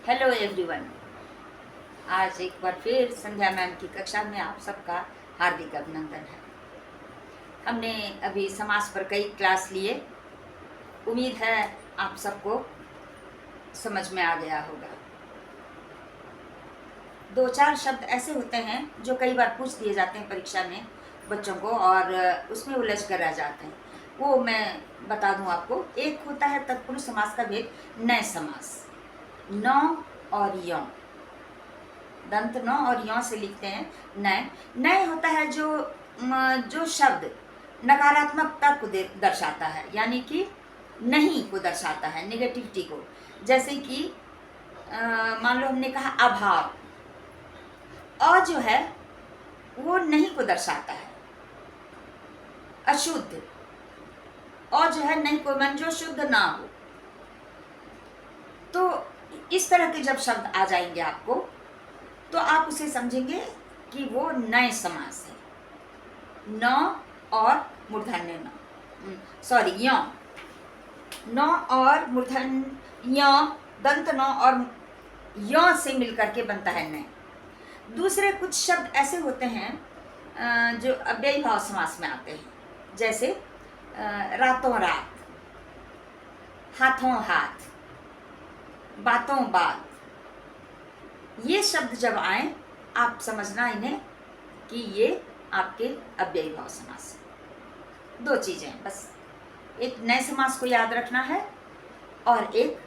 Hello everyone. आज एक बार फिर संध्या मैम की कक्षा में आप सबका हार्दिक अभिनंदन है। हमने अभी समास पर कई क्लास लिए। उम्मीद है आप सबको समझ में आ गया होगा। दो चार शब्द ऐसे होते हैं जो कई बार पूछ दिए जाते हैं परीक्षा में बच्चों को और उसमें उलझ कर रह जाते हैं। वो मैं बता दूं आपको। एक होता है तत्पुरुष समास का भेद, नए समास। नौ और यौ, दंत नौ और यौ से लिखते हैं नए। नए होता है जो शब्द नकारात्मकता को दर्शाता है, यानी कि नहीं को दर्शाता है, नेगेटिविटी को। जैसे कि मान लो हमने कहा अभाव, अ जो है वो नहीं को दर्शाता है। अशुद्ध, अ जो है नहीं को, मन जो शुद्ध ना हो। तो इस तरह के जब शब्द आ जाएंगे आपको तो आप उसे समझेंगे कि वो नए समास है। न और मूर्धन्य न, सॉरी य, न और मूर्धन्य य, दंत न और य से मिलकर के बनता है नए। दूसरे कुछ शब्द ऐसे होते हैं जो अव्ययी भाव समास में आते हैं, जैसे रातों रात, हाथों हाथ, बातों बात। ये शब्द जब आए आप समझना इन्हें कि ये आपके अव्ययी भाव समास है। दो चीजें बस, एक नए समास को याद रखना है और एक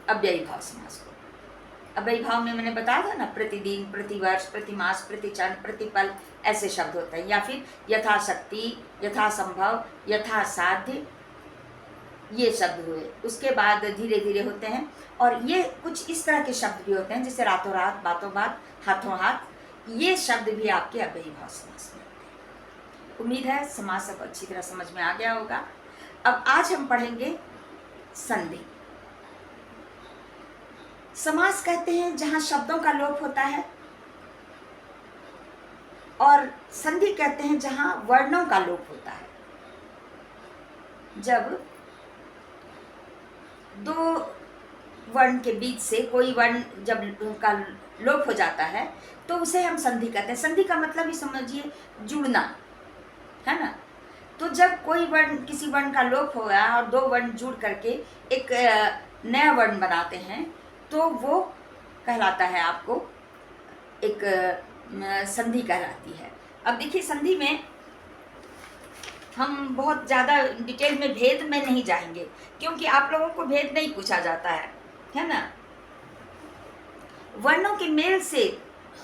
अव्ययी भाव समास को। अव्ययी भाव में मैंने बताया था ना, प्रतिदिन, प्रतिवर्ष, प्रतिमास, प्रतिक्षण, प्रतिपल ऐसे शब्द होते हैं, या फिर यथाशक्ति, यथासंभव, यथासाध्य, ये शब्द हुए। उसके बाद धीरे धीरे होते हैं और ये कुछ इस तरह के शब्द भी होते हैं जैसे रातों रात, बातों बात, हाथों हाथ। ये शब्द भी आपके अव्ययी भाव समास में आते हैं। उम्मीद है समास सब अच्छी तरह समझ में आ गया होगा। अब आज हम पढ़ेंगे संधि। समास कहते हैं जहां शब्दों का लोप होता है, और संधि कहते हैं जहां वर्णों का लोप होता है। जब दो वर्ण के बीच से कोई वर्ण जब का लोप हो जाता है तो उसे हम संधि कहते हैं। संधि का मतलब ही समझिए जुड़ना, है ना। तो जब कोई वर्ण, किसी वर्ण का लोप हो गया और दो वर्ण जुड़ करके एक नया वर्ण बनाते हैं तो वो कहलाता है, आपको एक संधि कहलाती है। अब देखिए, संधि में हम बहुत ज़्यादा डिटेल में भेद में नहीं जाएंगे क्योंकि आप लोगों को भेद नहीं पूछा जाता है ना। वर्णों के मेल से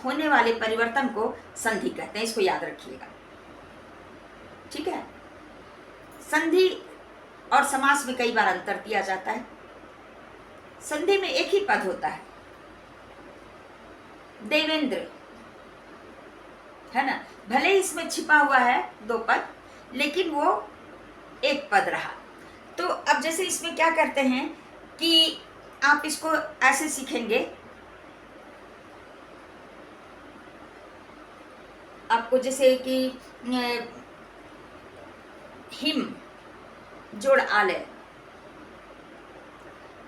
होने वाले परिवर्तन को संधि कहते हैं, इसको याद रखिएगा, ठीक है। संधि और समास में कई बार अंतर दिया जाता है। संधि में एक ही पद होता है, देवेंद्र, है ना। भले ही इसमें छिपा हुआ है दो पद, लेकिन वो एक पद रहा। तो अब जैसे इसमें क्या करते हैं कि आप इसको ऐसे सीखेंगे, आपको जैसे कि हिम जोड़ आलय।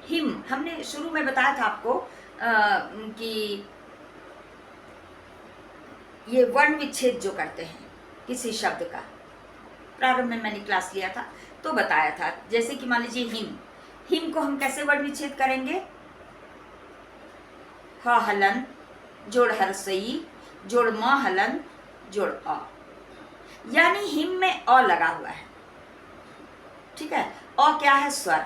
हिम हमने शुरू में बताया था आपको कि ये वर्ण विच्छेद जो करते हैं किसी शब्द का, प्रारंभ में मैंने क्लास लिया था तो बताया था। जैसे कि मान लीजिए हिम, हिम को हम कैसे वर्ण विच्छेद करेंगे? ह हलन जोड़ हरसई जोड़ म हलन जोड़ अ, यानी हिम में अ लगा हुआ है, ठीक है। अ क्या है? स्वर।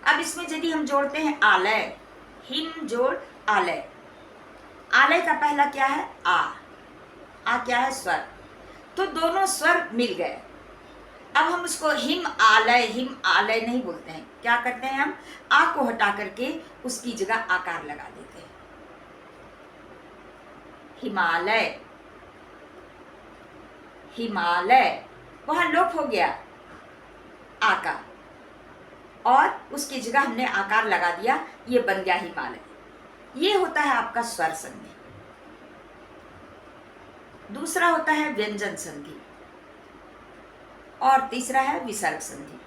अब इसमें यदि हम जोड़ते हैं आलय, हिम जोड़ आलय, आलय का पहला क्या है? आ क्या है? स्वर। तो दोनों स्वर मिल गए। अब हम उसको हिम आलय नहीं बोलते हैं, क्या करते हैं हम? आ को हटा करके उसकी जगह आकार लगा देते हैं, हिमालय, हिमालय, वहां लोप हो गया आ का और उसकी जगह हमने आकार लगा दिया, ये बन गया हिमालय। ये होता है आपका स्वर संधि। दूसरा होता है व्यंजन संधि और तीसरा है विसर्ग संधि।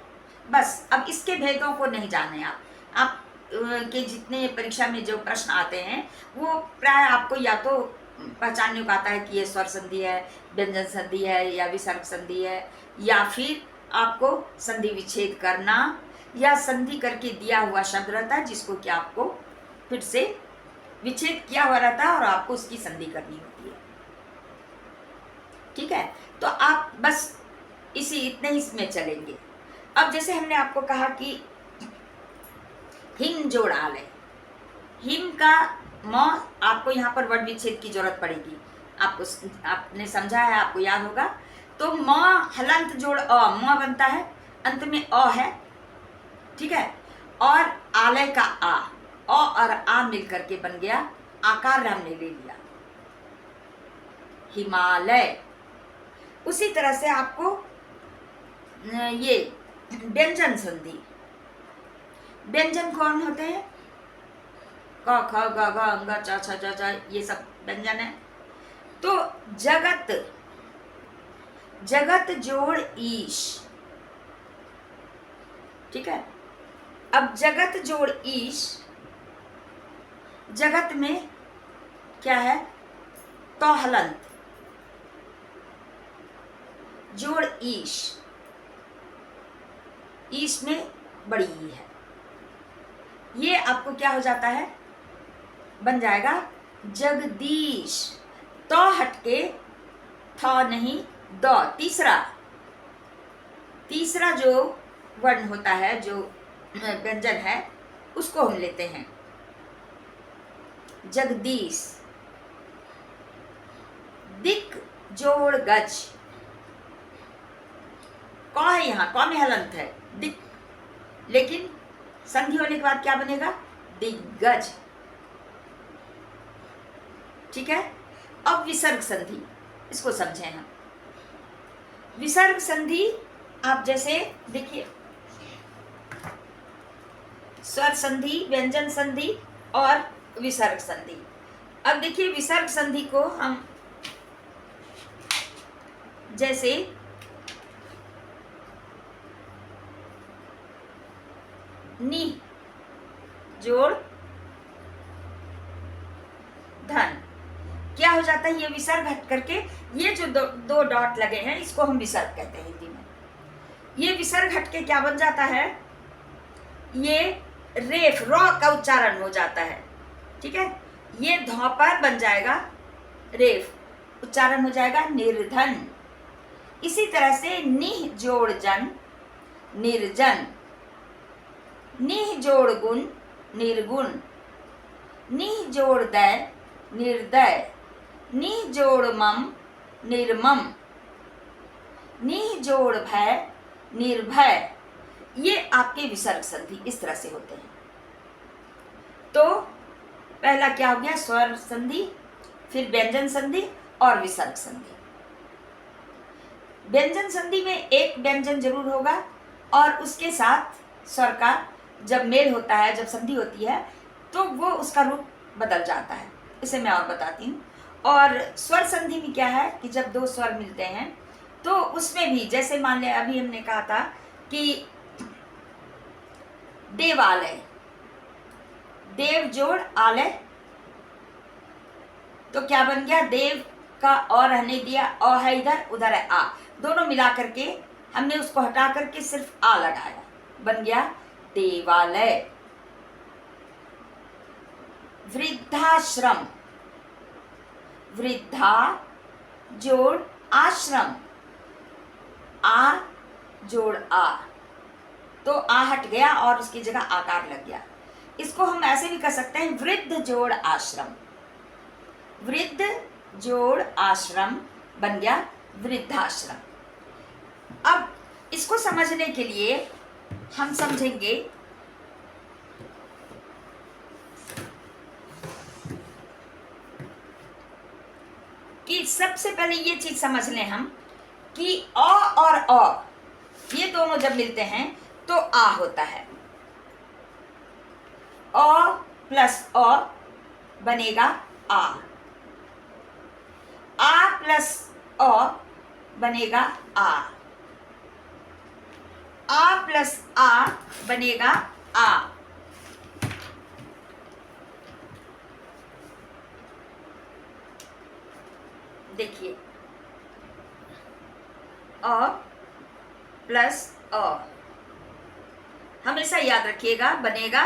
बस अब इसके भेदों को नहीं जाने आप के जितने परीक्षा में जो प्रश्न आते हैं वो प्राय आपको या तो पहचानने को आता है कि ये स्वर संधि है, व्यंजन संधि है या विसर्ग संधि है, या फिर आपको संधि विच्छेद करना या संधि करके दिया हुआ शब्द रहता है जिसको कि आपको फिर से विच्छेद किया हुआ रहता है और आपको उसकी संधि करनी होती है। ठीक है, तो आप बस इतने ही इसमें चलेंगे। अब जैसे हमने आपको कहा कि हिम जोड़ आलय, हिम का म आपको यहाँ पर वर्ड विच्छेद की जरूरत पड़ेगी, आपने समझा है, आपको याद होगा। तो म हलंत जोड़ अ, म बनता है, अंत में अ है, ठीक है, और आलय का आ, अ और आ मिलकर के बन गया आकार हमने ले लिया हिमालय। उसी तरह से आपको ये व्यंजन संधि, व्यंजन कौन होते हैं? क ख ग घ अंग च छ ज झ, ये सब व्यंजन है। तो जगत, जगत जोड़ ईश, ठीक है। अब जगत जोड़ ईश, जगत में क्या है? तो हलंत जोड़ ईश, ईश में बड़ी ई है, ये आपको क्या हो जाता है? बन जाएगा जगदीश। तो हटके थ नहीं द, तीसरा जो वर्ण होता है, जो व्यंजन है, उसको हम लेते हैं जगदीश। दिक जोड़ गज, क है यहाँ, क में हलंत है दिक, लेकिन संधि होने के बाद क्या बनेगा? दिग्गज, ठीक है। अब विसर्ग संधि, इसको समझें हम। विसर्ग संधि आप जैसे देखिए, स्वर संधि, व्यंजन संधि और विसर्ग संधि। अब देखिए विसर्ग संधि को हम जैसे नी जोड़ धन, क्या हो जाता है? ये विसर्ग हट करके ये जो दो डॉट लगे हैं इसको हम विसर्ग कहते हैं हिंदी में। ये विसर्ग हट के क्या बन जाता है? ये रेफ, रॉ का उच्चारण हो जाता है, ठीक है। ये धौ पर बन जाएगा रेफ, उच्चारण हो जाएगा निर्धन। इसी तरह से निह जोड़ जन, निर्जन, निह जोड़ गुण, निर्गुण, निह जोड़ दय, निर्दय, निह जोड़ मम, निर्मम, निह जोड़ भय, निर्भय। ये आपके विसर्ग संधि इस तरह से होते हैं। तो पहला क्या हो गया? स्वर संधि, फिर व्यंजन संधि और विसर्ग संधि। व्यंजन संधि में एक व्यंजन जरूर होगा और उसके साथ स्वर का जब मेल होता है, जब संधि होती है, तो वो उसका रूप बदल जाता है। इसे मैं और बताती हूँ। और स्वर संधि में क्या है कि जब दो स्वर मिलते हैं तो उसमें भी, जैसे मान लिया अभी हमने कहा था कि देवालय, देव जोड़ आलय, तो क्या बन गया? देव का और रहने दिया, अ है इधर, उधर है आ, दोनों मिला करके हमने उसको हटा करके सिर्फ आ लगाया, बन गया देवालय। वृद्धाश्रम, वृद्धा जोड़ आश्रम, आ जोड़ आ, तो आ हट गया और उसकी जगह आकार लग गया। इसको हम ऐसे भी कर सकते हैं वृद्ध जोड़ आश्रम, वृद्ध जोड़ आश्रम बन गया वृद्धाश्रम। अब इसको समझने के लिए हम समझेंगे कि सबसे पहले ये चीज समझ लें हम कि अ और अ ये दोनों जब मिलते हैं तो आ होता है। अ प्लस अ बनेगा आ, आ प्लस अ बनेगा आ प्लस आ बनेगा आ। देखिए अ प्लस अ, हमेशा याद रखिएगा, बनेगा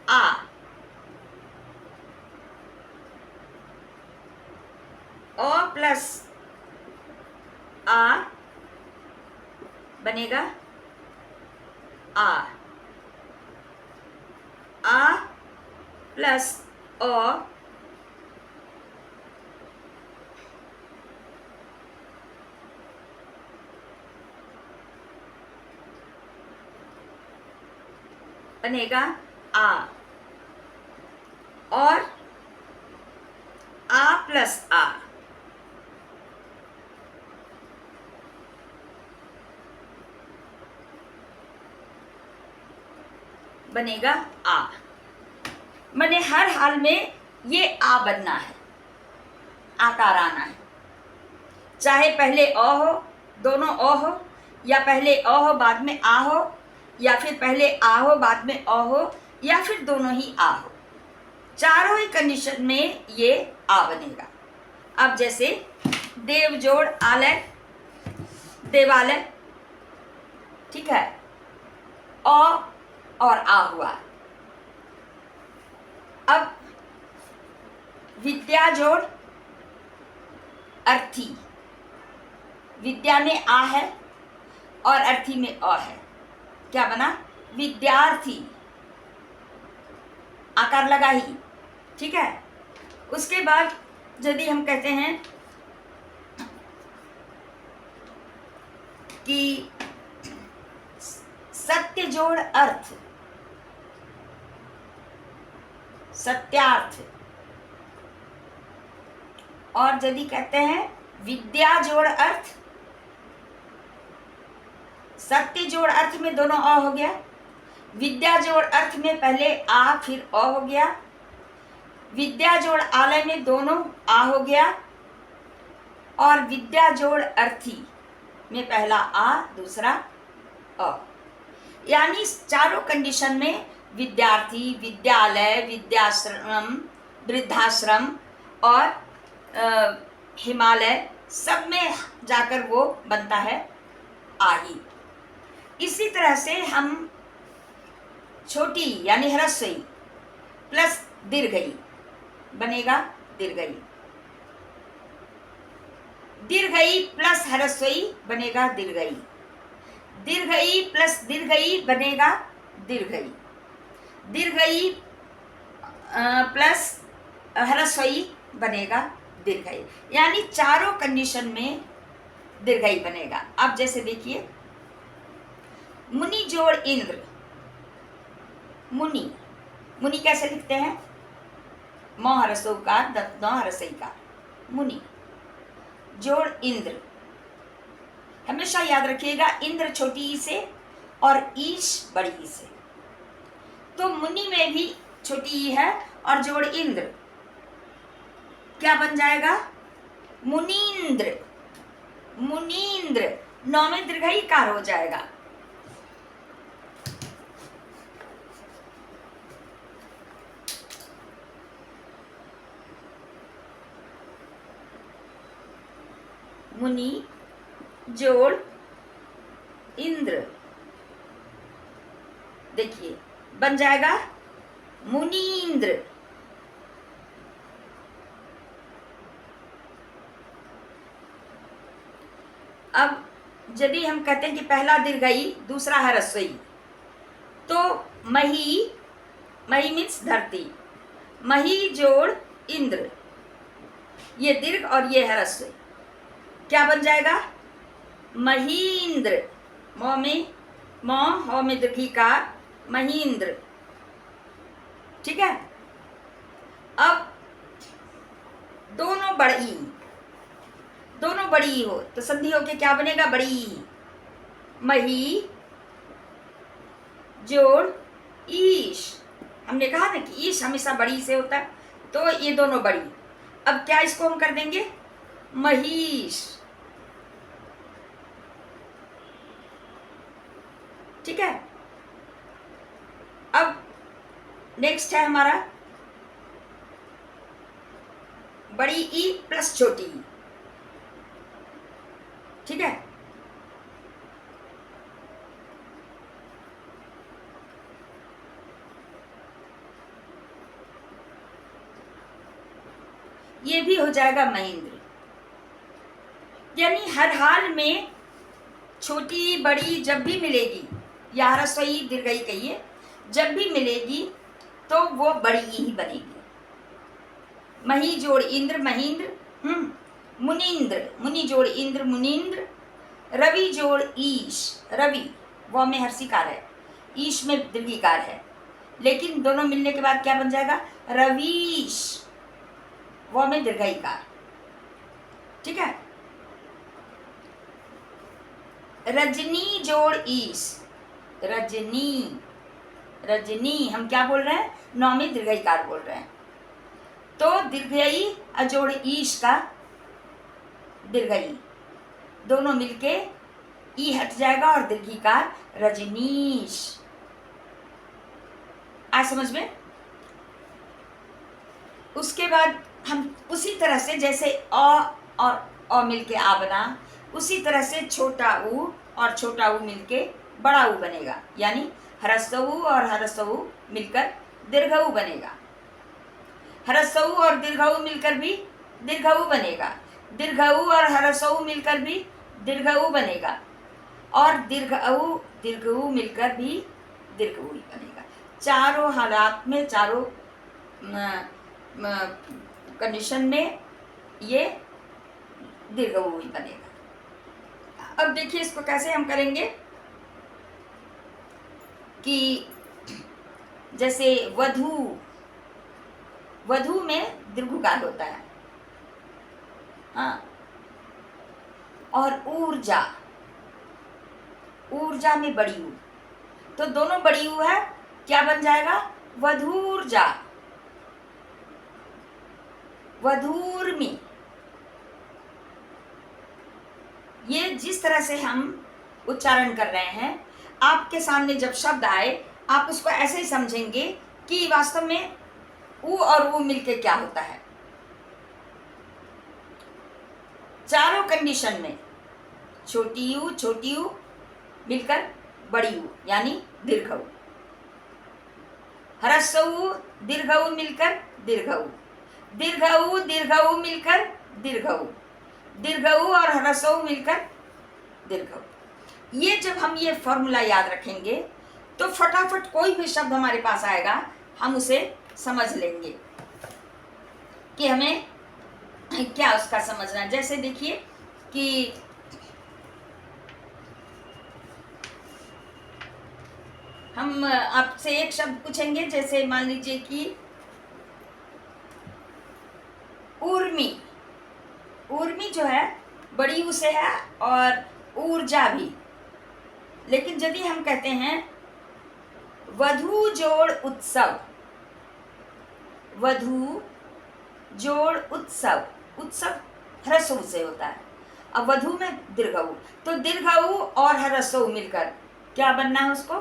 आ। अ प्लस आ बनेगा आ। आ प्लस अ बनेगा आ। और आ प्लस आ बनेगा आ। मैंने हर हाल में ये आ बनना है, आकार आना है, चाहे पहले अ हो, दोनों अ हो, या पहले अ हो बाद में आ हो, या फिर पहले आ हो बाद में अ हो, या फिर दोनों ही आ हो। चारों ही कंडीशन में ये आ बनेगा। अब जैसे देव जोड़ आलय, देवालय, ठीक है, अ और आ हुआ। अब विद्या जोड़ अर्थी, विद्या में आ है और अर्थी में अ है, क्या बना? विद्यार्थी, आकार लगा ही, ठीक है। उसके बाद यदि हम कहते हैं कि सत्य जोड़ अर्थ, सत्यार्थ, और यदि कहते हैं विद्या जोड़ अर्थ, सत्य जोड़ अर्थ में दोनों अ हो गया, विद्या जोड़ अर्थ में पहले आ फिर अ हो गया, विद्या जोड़ आलय में दोनों आ हो गया, और विद्या जोड़ अर्थी में पहला आ दूसरा अ। यानी चारों कंडीशन में विद्यार्थी, विद्यालय, विद्याश्रम, वृद्धाश्रम और हिमालय, सब में जाकर वो बनता है आ ही। इसी तरह से हम छोटी यानी ह्रस्वई प्लस दीर्घई बनेगा दीर्घई, दीर्घई प्लस ह्रस्वई बनेगा दीर्घई, दीर्घई प्लस दीर्घई बनेगा दीर्घई, दीर्घई प्लस ह्रस्वई बनेगा दीर्घई। यानी चारों कंडीशन में दीर्घई बनेगा। अब जैसे देखिए मुनि जोड़ इंद्र, मुनि, मुनि कैसे लिखते हैं? म ह्रस्वकार दत्त ह्रस्वईकार, मुनि जोड़ इंद्र। हमेशा याद रखिएगा इंद्र छोटी ई से और ईश बड़ी ई से, तो मुनि में भी छोटी ई है और जोड़ इंद्र, क्या बन जाएगा? मुनीन्द्र, मुनीन्द्र, नौ में दीर्घई कार हो जाएगा। मुनि जोड़ इंद्र, देखिए बन जाएगा मुनीन्द्र। अब यदि हम कहते हैं कि पहला दीर्घई दूसरा है ह्रस्वई, तो मही, मही मीन्स धरती, मही जोड़ इंद्र, ये दीर्घ और ये है ह्रस्व, क्या बन जाएगा? महींद्र, म में म, ह में दीर्घिकार, महींद्र, ठीक है। अब दोनों बड़ी, दोनों बड़ी हो तो संधि होके क्या बनेगा? बड़ी, मही जोड़ ईश, हमने कहा ना कि ईश हमेशा बड़ी से होता है, तो ये दोनों बड़ी। अब क्या इसको हम कर देंगे? महिष, ठीक है। अब नेक्स्ट है हमारा बड़ी ई प्लस छोटी ई, ठीक है। ये भी हो जाएगा महेंद्र, यानी हर हाल में छोटी बड़ी जब भी मिलेगी, या ह्रस्वई दीर्घई कहिए, जब भी मिलेगी तो वो बड़ी ही बनेगी। मही जोड़ इंद्र महींद्र, मुनींद्र, मुनि जोड़ इंद्र मुनींद्र, रवि जोड़ ईश, रवि वो में हर्षिकार है, ईश में दीर्घिकार है, लेकिन दोनों मिलने के बाद क्या बन जाएगा, रवीश, वो में दीर्घिकार। ठीक है। रजनी जोड़ ईश, रजनी, रजनी हम क्या बोल रहे हैं, नौ में दीर्घिकार बोल रहे हैं, तो दीर्घई अजोड़ ईश का दीर्घई, दोनों मिलके ई हट जाएगा और दीर्घिकार रजनीश। आज समझ में। उसके बाद हम उसी तरह से जैसे अ और अ मिलके आ बना, उसी तरह से छोटा ऊ और छोटा ऊ मिलके बड़ा ऊ बनेगा, यानी ह्रस्व ऊ और ह्रस्व ऊ मिलकर दीर्घ ऊ बनेगा, ह्रस्व ऊ और दीर्घ ऊ मिलकर भी दीर्घ ऊ बनेगा, दीर्घ ऊ और ह्रस्व ऊ मिलकर भी दीर्घ ऊ बनेगा, और दीर्घ ऊ मिलकर भी दीर्घ ऊ ही बनेगा। चारों हालात में, चारों कंडीशन में ये दीर्घ ऊ ही बनेगा। अब देखिए इसको कैसे हम करेंगे कि जैसे वधू, वधू में दीर्घकार होता है, हाँ, और ऊर्जा, ऊर्जा में बड़ी ऊ, तो दोनों बड़ी ऊ है, क्या बन जाएगा, वधूर्जा, वधूर्मी। ये जिस तरह से हम उच्चारण कर रहे हैं, आपके सामने जब शब्द आए आप उसको ऐसे ही समझेंगे कि वास्तव में ऊ और ऊ मिलके क्या होता है। चारों कंडीशन में छोटी ऊ मिलकर बड़ी ऊ यानी दीर्घ ऊ, ह्रस्व ऊ दीर्घ ऊ मिलकर दीर्घ ऊ, दीर्घ ऊ मिलकर दीर्घ ऊ, दीर्घ ऊ और ह्रस्व ऊ मिलकर दीर्घ ऊ। ये जब हम ये फॉर्मूला याद रखेंगे तो फटाफट कोई भी शब्द हमारे पास आएगा हम उसे समझ लेंगे कि हमें क्या उसका समझना है। जैसे देखिए कि हम आपसे एक शब्द पूछेंगे, जैसे मान लीजिए कि ऊर्मी, ऊर्मी जो है बड़ी ऊ से है और ऊर्जा भी, लेकिन यदि हम कहते हैं वधू जोड़ उत्सव, वधू जोड़ उत्सव, उत्सव ह्रस्व से होता है, अब वधू में दीर्घ ऊ, तो दीर्घ ऊ और ह्रस्व मिलकर क्या बनना है उसको,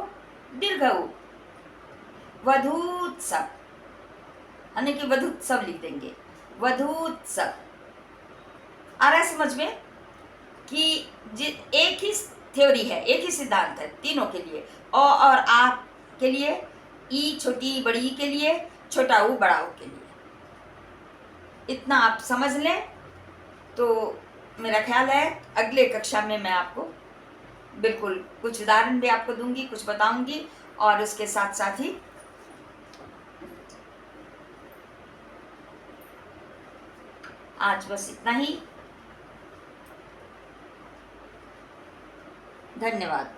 दीर्घ ऊ, वधूत्सव, यानी कि वधूत्सव लिख देंगे, वधूत्सव। आ रहा है समझ में कि एक ही थ्योरी है, एक ही सिद्धांत है तीनों के लिए, अ और आ के लिए, ई छोटी बड़ी के लिए, छोटा ऊ बड़ा ऊ के लिए। इतना आप समझ लें तो मेरा ख्याल है अगले कक्षा में मैं आपको बिल्कुल कुछ उदाहरण भी आपको दूंगी, कुछ बताऊंगी, और उसके साथ साथ ही आज बस इतना ही। धन्यवाद।